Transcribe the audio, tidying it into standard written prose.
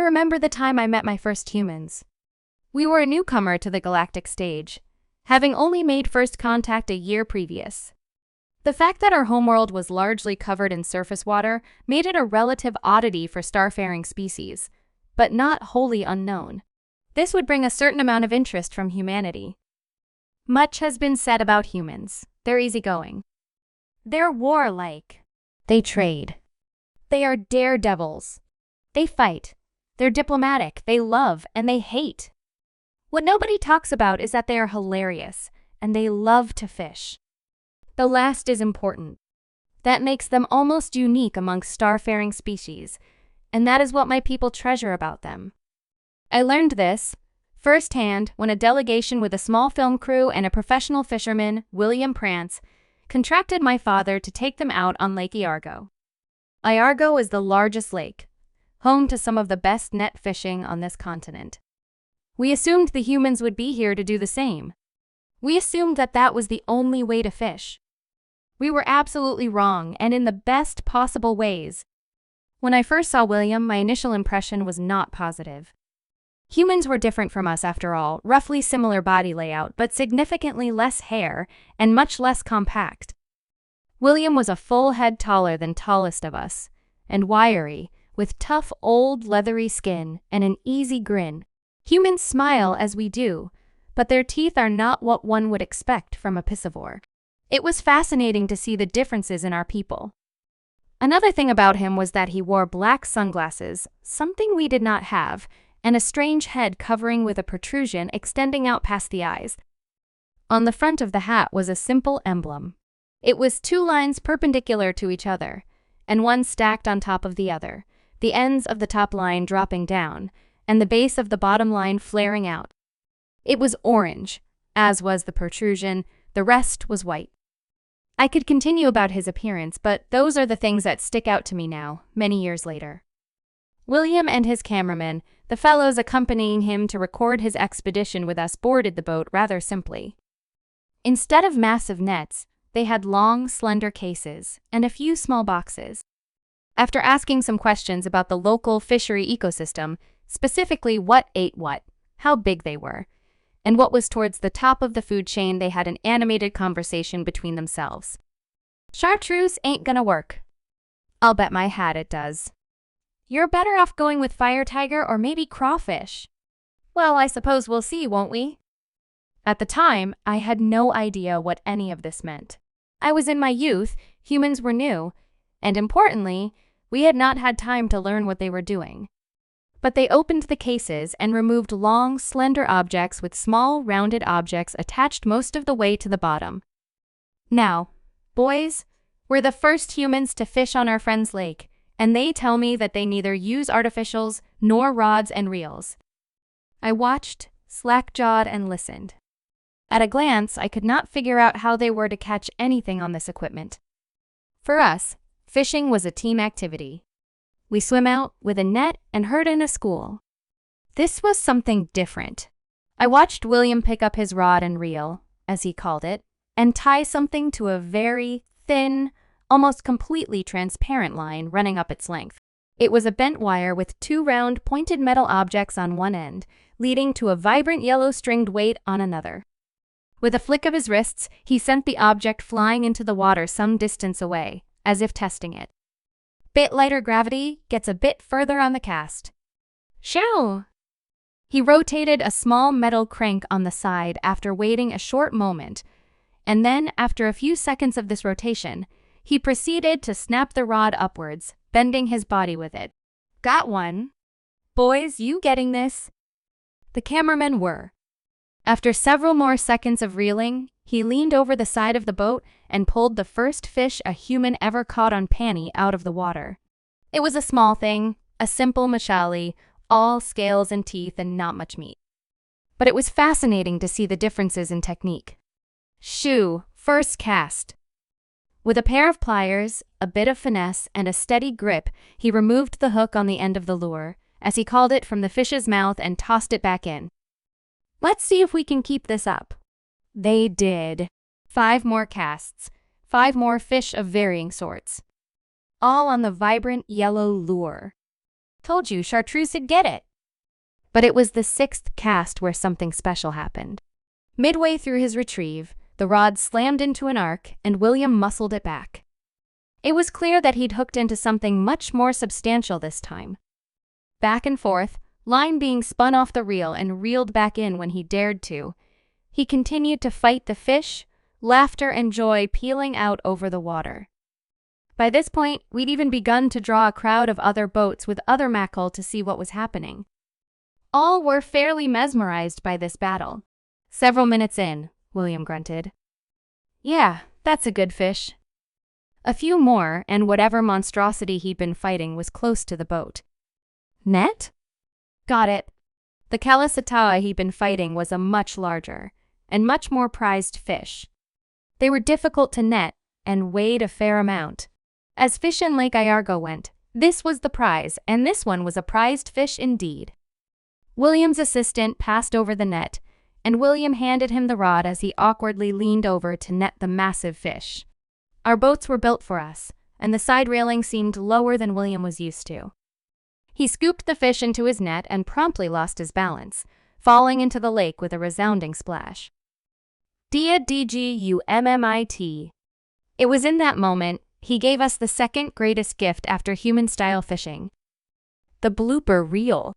remember the time I met my first humans. We were a newcomer to the galactic stage, having only made first contact a year previous. The fact that our homeworld was largely covered in surface water made it a relative oddity for starfaring species, but not wholly unknown. This would bring a certain amount of interest from humanity. Much has been said about humans. They're easygoing. They're warlike. They trade. They are daredevils. They fight. They're diplomatic. They love and they hate. What nobody talks about is that they are hilarious and they love to fish. The last is important. That makes them almost unique amongst starfaring species, and that is what my people treasure about them. I learned this firsthand when a delegation with a small film crew and a professional fisherman, William Prance, contracted my father to take them out on Lake Iargo. Iargo is the largest lake, home to some of the best net fishing on this continent. We assumed the humans would be here to do the same. We assumed that that was the only way to fish. We were absolutely wrong, and in the best possible ways. When I first saw William, my initial impression was not positive. Humans were different from us after all, roughly similar body layout, but significantly less hair and much less compact. William was a full head taller than tallest of us, and wiry, with tough old leathery skin and an easy grin. Humans smile as we do, but their teeth are not what one would expect from a piscivore. It was fascinating to see the differences in our people. Another thing about him was that he wore black sunglasses, something we did not have, and a strange head covering with a protrusion extending out past the eyes. On the front of the hat was a simple emblem. It was two lines perpendicular to each other, and one stacked on top of the other, the ends of the top line dropping down, and the base of the bottom line flaring out. It was orange, as was the protrusion. The rest was white. I could continue about his appearance, but those are the things that stick out to me now, many years later. William and his cameraman, the fellows accompanying him to record his expedition with us, boarded the boat rather simply. Instead of massive nets, they had long, slender cases and a few small boxes. After asking some questions about the local fishery ecosystem, specifically what ate what, how big they were, and what was towards the top of the food chain, they had an animated conversation between themselves. Chartreuse ain't gonna work. I'll bet my hat it does. You're better off going with fire tiger or maybe crawfish. Well, I suppose we'll see, won't we? At the time, I had no idea what any of this meant. I was in my youth, humans were new, and importantly, we had not had time to learn what they were doing. But they opened the cases and removed long, slender objects with small, rounded objects attached most of the way to the bottom. Now, boys, we're the first humans to fish on our friend's lake, and they tell me that they neither use artificials nor rods and reels. I watched, slack-jawed, and listened. At a glance, I could not figure out how they were to catch anything on this equipment. For us, fishing was a team activity. We swim out with a net and herd in a school. This was something different. I watched William pick up his rod and reel, as he called it, and tie something to a very thin, almost completely transparent line running up its length. It was a bent wire with two round, pointed metal objects on one end, leading to a vibrant yellow stringed weight on another. With a flick of his wrists, he sent the object flying into the water some distance away, as if testing it. Bit lighter gravity gets a bit further on the cast. Shoo! He rotated a small metal crank on the side after waiting a short moment, and then, after a few seconds of this rotation, he proceeded to snap the rod upwards, bending his body with it. Got one. Boys, you getting this? The cameramen were. After several more seconds of reeling, he leaned over the side of the boat and pulled the first fish a human ever caught on panny out of the water. It was a small thing, a simple mashali, all scales and teeth and not much meat. But it was fascinating to see the differences in technique. Shoo, first cast. With a pair of pliers, a bit of finesse, and a steady grip, he removed the hook on the end of the lure, as he called it, from the fish's mouth and tossed it back in. Let's see if we can keep this up. They did. 5 more casts, 5 more fish of varying sorts, all on the vibrant yellow lure. Told you Chartreuse'd get it. But it was the sixth cast where something special happened. Midway through his retrieve, the rod slammed into an arc and William muscled it back. It was clear that he'd hooked into something much more substantial this time. Back and forth, line being spun off the reel and reeled back in when he dared to, he continued to fight the fish, laughter and joy pealing out over the water. By this point, we'd even begun to draw a crowd of other boats with other mackerel to see what was happening. All were fairly mesmerized by this battle. Several minutes in, William grunted. Yeah, that's a good fish. A few more, and whatever monstrosity he'd been fighting was close to the boat. Net? Got it. The Kalasatawa he'd been fighting was a much larger and much more prized fish. They were difficult to net and weighed a fair amount. As fish in Lake Iargo went, this was the prize, and this one was a prized fish indeed. William's assistant passed over the net, and William handed him the rod as he awkwardly leaned over to net the massive fish. Our boats were built for us, and the side railing seemed lower than William was used to. He scooped the fish into his net and promptly lost his balance, falling into the lake with a resounding splash. Dia DGUMMIT. It was in that moment he gave us the second greatest gift after human-style fishing. The blooper reel.